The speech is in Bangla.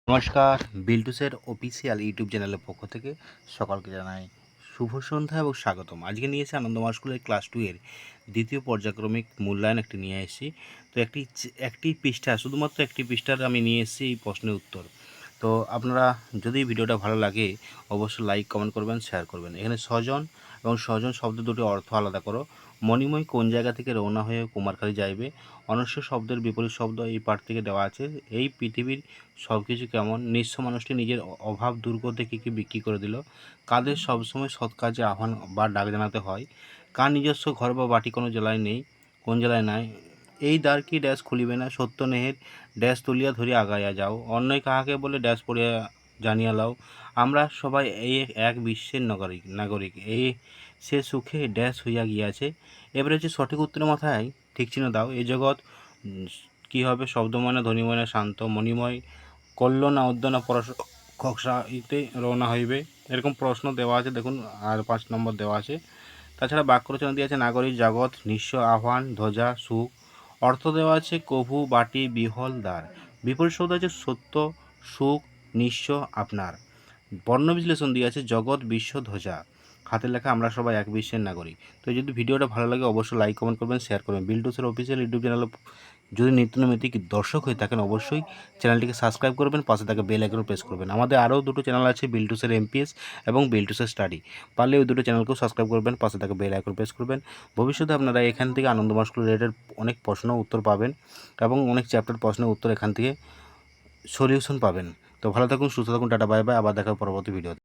নমস্কার, বিল্টুসের অফিসিয়াল ইউটিউব চ্যানেলের পক্ষ থেকে সকলকে জানাই শুভ সন্ধ্যা এবং স্বাগতম। আজকে নিয়ে এসে আনন্দমার স্কুলের ক্লাস 2 এর দ্বিতীয় পর্যায়ক্রমিক মূল্যায়ন একটি নিয়ে এসেছি। তো একটি পৃষ্ঠা, শুধুমাত্র একটি পৃষ্ঠার আমি নিয়ে এসেছি এই প্রশ্নের উত্তর। তো আপনারা যদি ভিডিওটা ভালো লাগে অবশ্যই লাইক, কমেন্ট করবেন, শেয়ার করবেন। এখানে স্বজন এবং স্বজন শব্দ দুটি অর্থ আলাদা করো। মণিময় কোন জায়গা থেকে রওনা হয়ে কুমারখালী যাইবে? অনস্য শব্দের বিপরীত শব্দ এই পাঠ থেকে দেওয়া আছে। এই পৃথিবীর সব কিছু কেমন? নিঃস্ব মানুষটি নিজের অভাব দূর করতে কী কী বিক্রি করে দিল? কাদের সবসময় সৎ কাজে আহ্বান বা ডাক জানাতে হয়? কার নিজস্ব ঘর বা বাটি কোনো জেলায় নেই, কোন জেলায় নাই? এই দ্বার কি ড্যাশ খুলিবে না? সত্য নেহের ড্যাশ তুলিয়া ধরিয়া আগাইয়া যাও। অন্যায় কাহাকে বলে ড্যাশ পড়িয়া জানিয়া লাও। আমরা সবাই এই এক বিশ্বের নাগরিক। এই সে সুখে ড্যাশ হইয়া গিয়াছে। এবারে হচ্ছে সঠিক উত্তরের মাথায় ঠিক চিহ্ন দাও। এই জগৎ কী হবে? শব্দময় না ধ্বনিময় না শান্ত? মণিময় করল না উদ্য না খকসাইতে রওনা হইবে? এরকম প্রশ্ন দেওয়া আছে, দেখুন। আর 5 নম্বর দেওয়া আছে। তাছাড়া বাক্য রচনা দিয়ে আছে নাগরিক, জগৎ, নিঃস্ব, আহ্বান, ধ্বজা, সুখ। অর্থ দেওয়া আছে কভু, বাটি, বিহল, দ্বার। বিপরীত শব্দ আছে সত্য, সুখ, নিঃস্ব, আপনার। বর্ণ বিশ্লেষণ দিয়ে আছে জগৎ, বিশ্ব, ধ্বজা। হাতের লেখা আমরা সবাই এক বিশ্বের নাগরিক। তো যদি ভিডিওটা ভালো লাগে অবশ্যই লাইক, কমেন্ট করবেন, শেয়ার করবেন। বিল্টুসের অফিসিয়াল ইউটিউব চ্যানেল যদি নিত্য নৈমিত্তিক দর্শক হয়ে থাকেন অবশ্যই চ্যানেলটিকে সাবস্ক্রাইব করবেন, পাশে থাকা বেল আইকন প্রেস করবেন। আমাদের আরও দুটো চ্যানেল আছে, বিল্টুসের এমপিএস এবং বিল্টুসের স্টাডি। পারলে ওই দুটো চ্যানেলকেও সাবস্ক্রাইব করবেন, পাশে থাকা বেল আইকন প্রেস করবেন। ভবিষ্যতে আপনারা এখান থেকে আনন্দমার স্কুল রিলেটেড অনেক প্রশ্ন উত্তর পাবেন এবং অনেক চ্যাপ্টার প্রশ্নের উত্তর এখান থেকে সলিউশন পাবেন। তো ভালো থাকুন, সুস্থ থাকুন, টাটা, বাই বাই। আবার দেখা হবে পরবর্তী ভিডিওতে।